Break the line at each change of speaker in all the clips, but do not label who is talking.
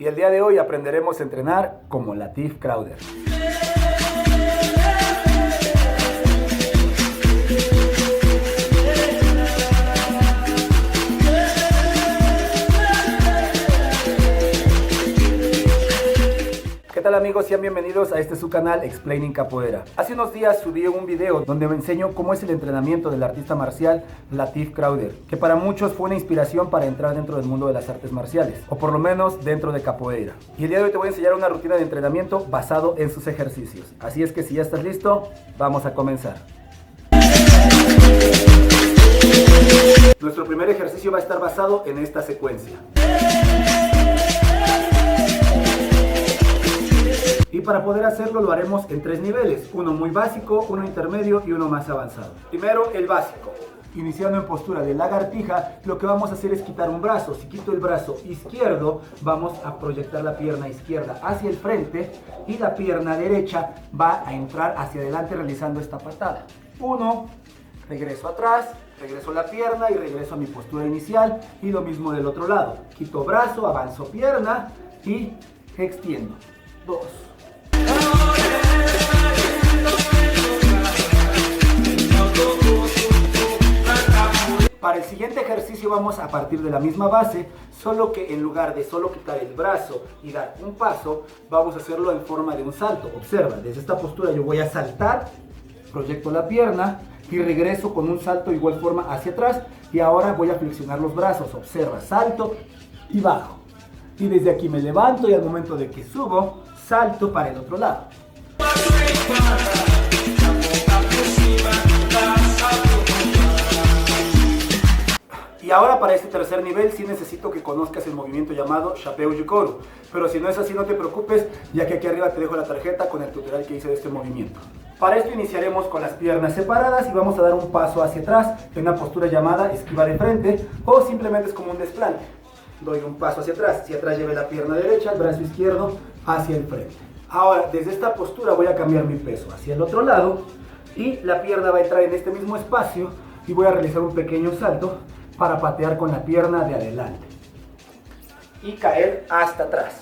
y el día de hoy aprenderemos a entrenar como Latif Crowder. ¿Qué tal amigos? Sean bienvenidos a su canal Explaining Capoeira. Hace unos días subí un video donde me enseño cómo es el entrenamiento del artista marcial Latif Crowder, que para muchos fue una inspiración para entrar dentro del mundo de las artes marciales, o por lo menos dentro de capoeira. Y el día de hoy te voy a enseñar una rutina de entrenamiento basado en sus ejercicios. Así es que si ya estás listo, vamos a comenzar. Nuestro primer ejercicio va a estar basado en esta secuencia. Y para poder hacerlo lo haremos en 3 niveles, uno muy básico, uno intermedio y uno más avanzado. Primero el básico. Iniciando en postura de lagartija, lo que vamos a hacer es quitar un brazo. Si quito el brazo izquierdo, vamos a proyectar la pierna izquierda hacia el frente y la pierna derecha va a entrar hacia adelante realizando esta patada. 1, regreso atrás, regreso la pierna y regreso a mi postura inicial, y lo mismo del otro lado. Quito brazo, avanzo pierna y extiendo. 2. Para el siguiente ejercicio vamos a partir de la misma base, solo que en lugar de solo quitar el brazo y dar un paso, vamos a hacerlo en forma de un salto. Observa, desde esta postura yo voy a saltar, proyecto la pierna y regreso con un salto de igual forma hacia atrás, y ahora voy a flexionar los brazos. Observa, salto y bajo. Y desde aquí me levanto y al momento de que subo, salto para el otro lado. Y ahora para este tercer nivel sí necesito que conozcas el movimiento llamado Chapéu de Couro. Pero si no es así, no te preocupes, ya que aquí arriba te dejo la tarjeta con el tutorial que hice de este movimiento. Para esto iniciaremos con las piernas separadas y vamos a dar un paso hacia atrás en una postura llamada esquiva de frente, o simplemente es como un desplante. Doy un paso hacia atrás, lleve la pierna derecha, el brazo izquierdo hacia el frente. Ahora, desde esta postura voy a cambiar mi peso hacia el otro lado y la pierna va a entrar en este mismo espacio y voy a realizar un pequeño salto para patear con la pierna de adelante y caer hasta atrás.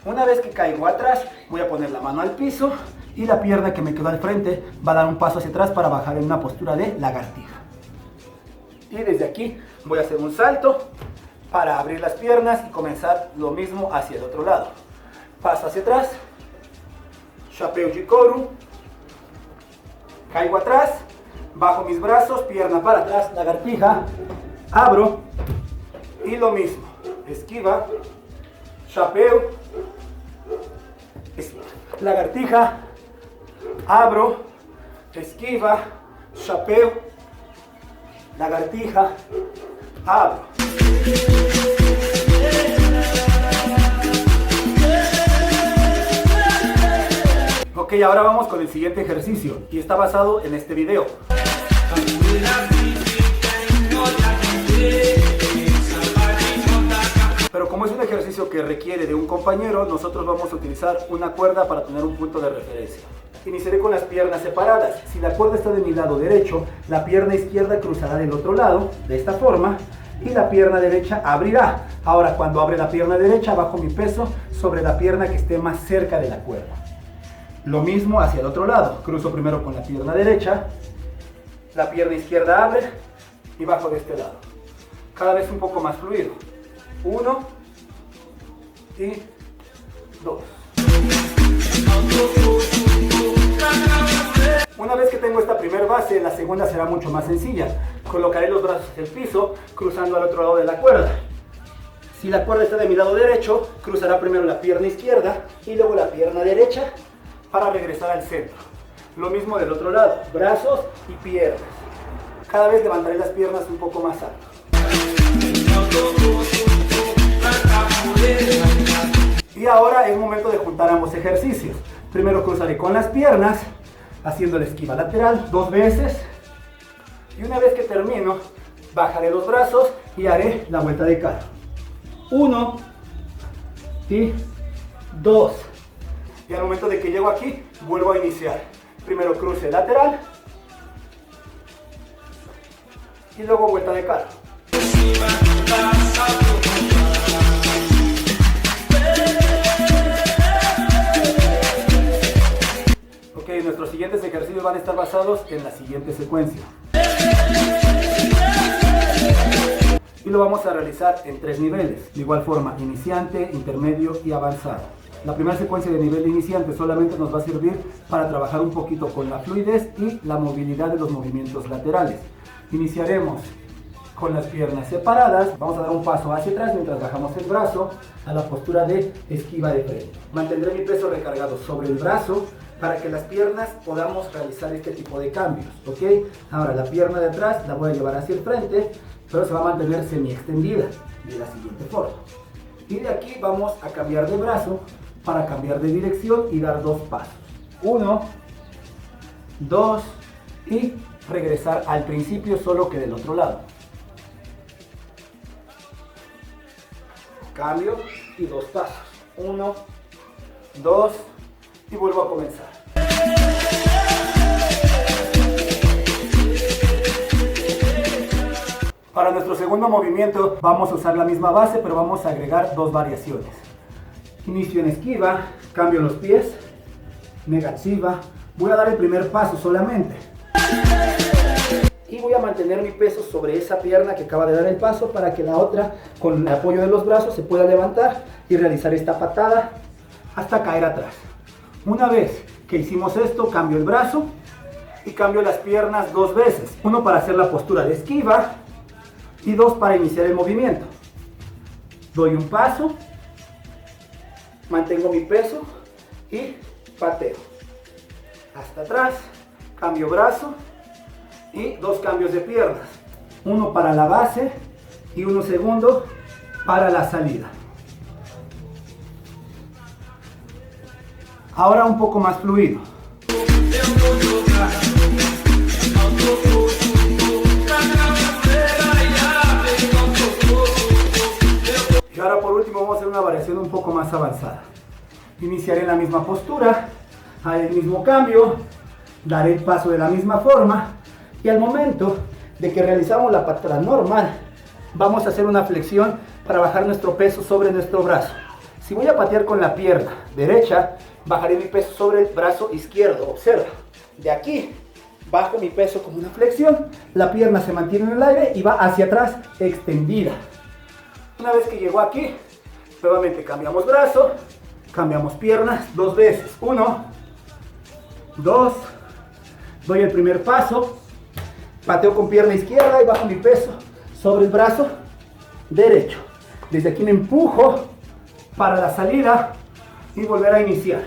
Una vez que caigo atrás, voy a poner la mano al piso y la pierna que me quedó al frente va a dar un paso hacia atrás para bajar en una postura de lagartija. Y desde aquí voy a hacer un salto para abrir las piernas y comenzar lo mismo hacia el otro lado. Paso hacia atrás, Chapéu de Couro, caigo atrás, bajo mis brazos, pierna para atrás, lagartija, abro y lo mismo, esquiva, Chapéu, lagartija, abro, esquiva, Chapéu, lagartija, abro. Ok, ahora vamos con el siguiente ejercicio y está basado en este video. Pero como es un ejercicio que requiere de un compañero, nosotros vamos a utilizar una cuerda para tener un punto de referencia. Iniciaré con las piernas separadas. Si la cuerda está de mi lado derecho, la pierna izquierda cruzará del otro lado, de esta forma, y la pierna derecha abrirá. Ahora, cuando abre la pierna derecha, bajo mi peso sobre la pierna que esté más cerca de la cuerda. Lo mismo hacia el otro lado. Cruzo primero con la pierna derecha, la pierna izquierda abre y bajo de este lado. Cada vez un poco más fluido. 1 y 2. Una vez que tengo esta primera base, la segunda será mucho más sencilla. Colocaré los brazos hacia el piso, cruzando al otro lado de la cuerda. Si la cuerda está de mi lado derecho, cruzará primero la pierna izquierda y luego la pierna derecha para regresar al centro. Lo mismo del otro lado, brazos y piernas. Cada vez levantaré las piernas un poco más alto. Y ahora es momento de juntar ambos ejercicios. Primero cruzaré con las piernas, haciendo la esquiva lateral 2 veces. Y una vez que termino, bajaré los brazos y haré la vuelta de cara. 1 y 2. Y al momento de que llego aquí, vuelvo a iniciar. Primero cruce lateral y luego vuelta de cara. ejercicios van a estar basados en la siguiente secuencia. Y lo vamos a realizar en 3 niveles, de igual forma, iniciante, intermedio y avanzado. La primera secuencia de nivel de iniciante solamente nos va a servir para trabajar un poquito con la fluidez y la movilidad de los movimientos laterales. Iniciaremos con las piernas separadas, vamos a dar un paso hacia atrás mientras bajamos el brazo a la postura de esquiva de frente. Mantendré mi peso recargado sobre el brazo para que las piernas podamos realizar este tipo de cambios, ¿ok? Ahora la pierna de atrás la voy a llevar hacia el frente, pero se va a mantener semi extendida de la siguiente forma. Y de aquí vamos a cambiar de brazo para cambiar de dirección y dar 2 pasos. 1, 2 y regresar al principio, solo que del otro lado. Cambio y 2 pasos. 1, 2 y vuelvo a comenzar. Para nuestro segundo movimiento vamos a usar la misma base, pero vamos a agregar 2 variaciones. Inicio en esquiva, cambio los pies, negativa. Voy a dar el primer paso solamente. Y voy a mantener mi peso sobre esa pierna que acaba de dar el paso para que la otra, con el apoyo de los brazos, se pueda levantar y realizar esta patada hasta caer atrás. Una vez que hicimos esto, cambio el brazo y cambio las piernas 2 veces. 1 para hacer la postura de esquiva y 2 para iniciar el movimiento. Doy un paso, mantengo mi peso y pateo. Hasta atrás, cambio brazo y 2 cambios de piernas. 1 para la base y 1 segundo para la salida. Ahora un poco más fluido. Y ahora por último vamos a hacer una variación un poco más avanzada. Iniciaré en la misma postura, haré el mismo cambio, daré el paso de la misma forma y al momento de que realizamos la patada normal, vamos a hacer una flexión para bajar nuestro peso sobre nuestro brazo. Si voy a patear con la pierna derecha, bajaré mi peso sobre el brazo izquierdo. Observa, de aquí bajo mi peso como una flexión, la pierna se mantiene en el aire y va hacia atrás extendida. Una vez que llego aquí, nuevamente cambiamos brazo, cambiamos piernas 2 veces. 1, 2, doy el primer paso, pateo con pierna izquierda y bajo mi peso sobre el brazo derecho. Desde aquí me empujo para la salida y volver a iniciar.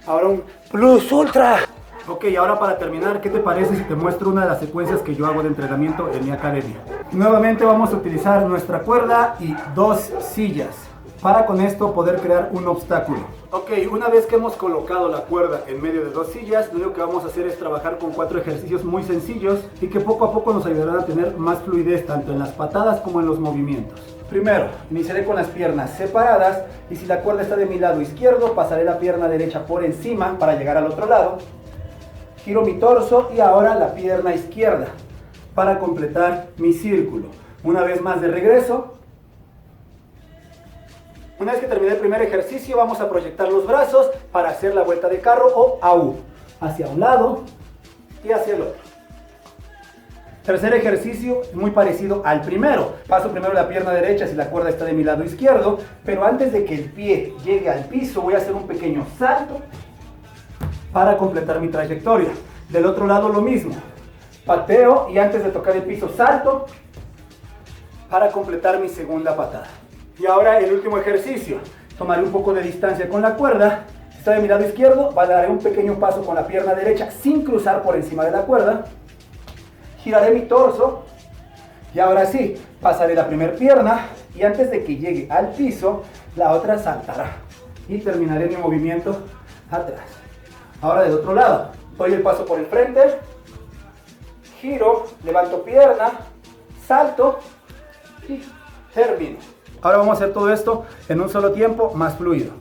Ahora un plus ultra. Ok, ahora para terminar, ¿qué te parece si te muestro una de las secuencias que yo hago de entrenamiento en mi academia? Nuevamente vamos a utilizar nuestra cuerda y 2 sillas para con esto poder crear un obstáculo. Ok, una vez que hemos colocado la cuerda en medio de 2 sillas, lo único que vamos a hacer es trabajar con 4 ejercicios muy sencillos y que poco a poco nos ayudarán a tener más fluidez tanto en las patadas como en los movimientos. Primero, iniciaré con las piernas separadas y si la cuerda está de mi lado izquierdo, pasaré la pierna derecha por encima para llegar al otro lado. Giro mi torso y ahora la pierna izquierda para completar mi círculo. Una vez más de regreso. Una vez que terminé el primer ejercicio, vamos a proyectar los brazos para hacer la vuelta de carro o AU. Hacia un lado y hacia el otro. Tercer ejercicio, muy parecido al primero. Paso primero la pierna derecha si la cuerda está de mi lado izquierdo, pero antes de que el pie llegue al piso, voy a hacer un pequeño salto para completar mi trayectoria. Del otro lado lo mismo. Pateo y antes de tocar el piso, salto para completar mi segunda patada. Y ahora el último ejercicio. Tomaré un poco de distancia con la cuerda. Si está de mi lado izquierdo, daré un pequeño paso con la pierna derecha sin cruzar por encima de la cuerda. Giraré mi torso. Y ahora sí, pasaré la primera pierna y antes de que llegue al piso, la otra saltará. Y terminaré mi movimiento atrás. Ahora del otro lado, doy el paso por el frente, giro, levanto pierna, salto y termino. Ahora vamos a hacer todo esto en un solo tiempo, más fluido.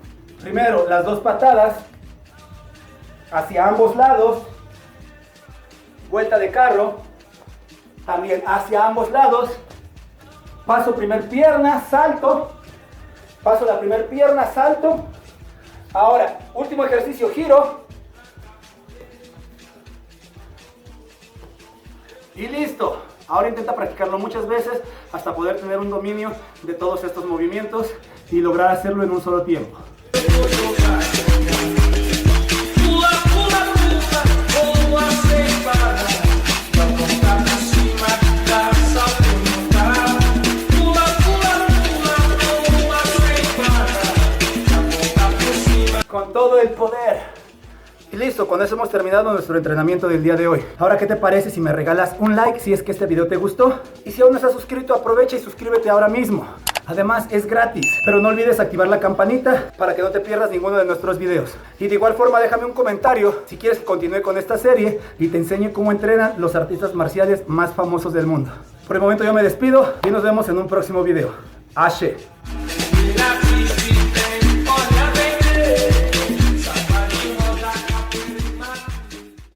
Primero, las 2 patadas hacia ambos lados, vuelta de carro, también hacia ambos lados Paso primer pierna, salto. Paso la primer pierna, salto. Ahora, último ejercicio, giro. Y listo. Ahora intenta practicarlo muchas veces hasta poder tener un dominio de todos estos movimientos y lograr hacerlo en un solo tiempo. Con todo el poder. Y listo, con eso hemos terminado nuestro entrenamiento del día de hoy. Ahora, ¿qué te parece si me regalas un like si es que este video te gustó? Y si aún no estás suscrito, aprovecha y suscríbete ahora mismo. Además, es gratis. Pero no olvides activar la campanita para que no te pierdas ninguno de nuestros videos. Y de igual forma, déjame un comentario si quieres que continúe con esta serie y te enseñe cómo entrenan los artistas marciales más famosos del mundo. Por el momento yo me despido y nos vemos en un próximo video. Ashe.